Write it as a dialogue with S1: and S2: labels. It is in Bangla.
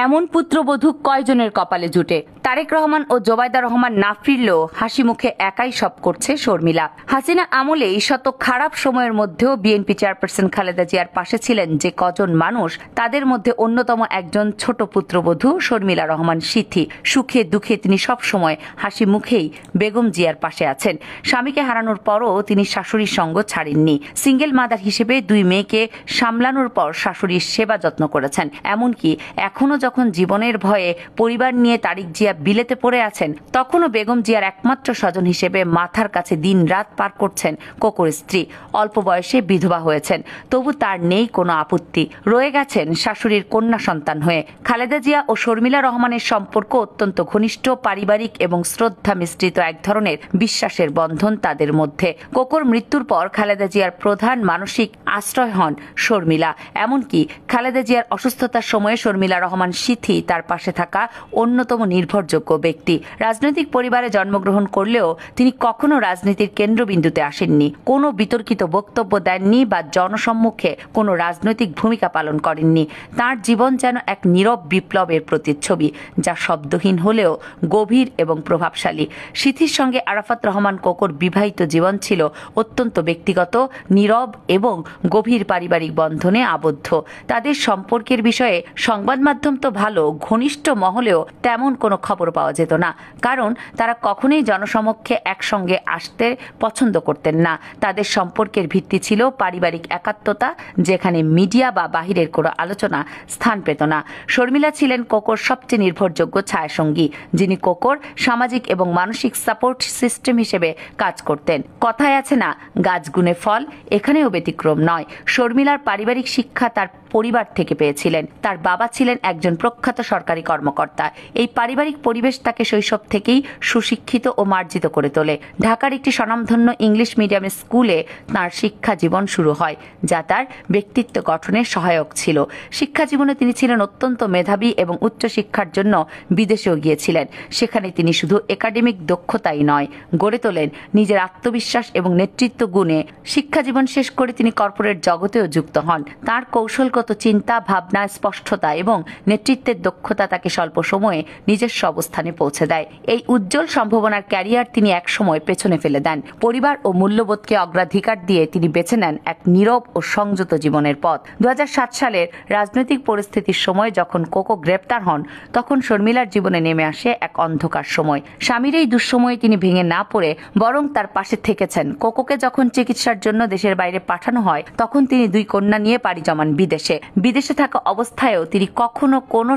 S1: এমন পুত্রবধূ কয়জনের কপালে জুটে? তারেক রহমান ও জোবাইদা রহমান না ফিরলেও হাসি মুখে একাই সব করছে শর্মিলা। হাসিনা আমলেই শত খারাপ সময়ের মধ্যেও বিএনপি চেয়ারপারসন খালেদা জিয়ার পাশে ছিলেন যে কজন মানুষ, তাদের মধ্যে অন্যতম একজন ছোট পুত্রবধূ শর্মিলা রহমান সিথি। সুখে দুঃখে তিনি সব সময় হাসি মুখেই বেগম জিয়ার পাশে আছেন। স্বামীকে হারানোর পরও তিনি শাশুড়ির সঙ্গ ছাড়েননি। সিঙ্গেল মাদার হিসেবে দুই মেয়েকে সামলানোর পর শাশুড়ির সেবা যত্ন করেছেন। এমনকি এখনো যখন জীবনের ভয়ে পরিবার নিয়ে তারেক জিয়া বিলেতে পড়ে আছেন, তখনও বেগম জিয়ার একমাত্র স্বজন হিসেবে মাথার কাছে দিন রাত পার করছেন কোকোর স্ত্রী। অল্প বয়সে বিধবা হয়েছেন, তবু তার নেই কোনো আপত্তি। রয়ে গেছেন শাশুড়ির কন্যা সন্তান হয়ে। খালেদা জিয়া ও শর্মিলা রহমানের সম্পর্ক অত্যন্ত ঘনিষ্ঠ, পারিবারিক এবং শ্রদ্ধা মিশ্রিত এক ধরনের বিশ্বাসের বন্ধন তাদের মধ্যে। কোকোর মৃত্যুর পর খালেদা জিয়ার প্রধান মানসিক আশ্রয় হন শর্মিলা। এমনকি খালেদা জিয়ার অসুস্থতার সময়ে শর্মিলা রহমান সিথি তার পাশে থাকা অন্যতম নির্ভরযোগ্য ব্যক্তি। রাজনৈতিক পরিবারে জন্মগ্রহণ করলেও তিনি কখনো রাজনীতির কেন্দ্রবিন্দুতে আসেননি, কোনো বিতর্কিত বক্তব্য দেননি বা জনসম্মুখে কোনো রাজনৈতিক ভূমিকা পালন করেননি। তার জীবন যেন এক নীরব বিপ্লবের প্রতিচ্ছবি, যা শব্দহীন হলেও গভীর এবং প্রভাবশালী। সিথির সঙ্গে আরাফাত রহমান কোকোর বিবাহিত জীবন ছিল অত্যন্ত ব্যক্তিগত, নীরব এবং গভীর পারিবারিক বন্ধনে আবদ্ধ। তাদের সম্পর্কের বিষয়ে সংবাদ মাধ্যম তো ভালো, ঘনিষ্ঠ মহলেও তেমন কোনো খবর পাওয়া যেত না, কারণ তারা কখনোই জনসমক্ষে একসঙ্গে আসতে পছন্দ করতেন না। তাদের সম্পর্কের ভিত্তি ছিল পারিবারিক একাত্মতা, যেখানে মিডিয়া বা বাহিরের কোনো আলোচনা স্থান পেত না। শর্মিলা ছিলেন কোকোর সবচেয়ে নির্ভরযোগ্য ছায়াসঙ্গী, যিনি কোকোর সামাজিক এবং মানসিক সাপোর্ট সিস্টেম হিসেবে কাজ করতেন। কথায় আছে না, গাছ গুণে ফল, এখানেও ব্যতিক্রম নয়। শর্মিলার পারিবারিক শিক্ষা তার পরিবার থেকে পেয়েছিলেন। তার বাবা ছিলেন একজন প্রখ্যাত সরকারি কর্মকর্তা। এই পারিবারিক পরিবেশ তাকে শৈশব থেকেই সুশিক্ষিত ও মার্জিত করে তোলে। ঢাকার একটি স্বনামধন্য ইংলিশ মিডিয়াম স্কুলে তার শিক্ষা জীবন শুরু হয়, যা তার ব্যক্তিত্ব গঠনে সহায়ক ছিল। শিক্ষা জীবনে তিনি ছিলেন অত্যন্ত মেধাবী এবং উচ্চশিক্ষার জন্য বিদেশেও গিয়েছিলেন। সেখানে তিনি শুধু একাডেমিক দক্ষতাই নয়, গড়ে তোলেন নিজের আত্মবিশ্বাস এবং নেতৃত্ব গুণে। শিক্ষা জীবন শেষ করে তিনি কর্পোরেট জগতেও যুক্ত হন। তার কৌশলগত চিন্তা ভাবনা, স্পষ্টতা এবং নেতৃত্বের দক্ষতা তাকে স্বল্প সময়ে নিজস্ব অবস্থানে পৌঁছে দেয়। এই উজ্জ্বল সম্ভাবনার ক্যারিয়ার তিনি একসময় পেছনে ফেলে দেন। পরিবার ও মূল্যবোধকে অগ্রাধিকার দিয়ে তিনি বেছে নেন এক নীরব ও সংযত জীবনের পথ। 2007 সালের রাজনৈতিক পরিস্থিতির সময় যখন কোকো গ্রেপ্তার হন, তখন শর্মিলার জীবনে নেমে আসে এক অন্ধকার সময়। স্বামীর এই দুঃসময়ে তিনি ভেঙে না পড়ে বরং তার পাশে থেকেছেন। কোকোকে যখন চিকিৎসার জন্য দেশের বাইরে পাঠানো হয়, তখন তিনি দুই কন্যা নিয়ে পাড়ি জমান বিদেশে। বিদেশে থাকা অবস্থায়ও তিনি কখনো কোনো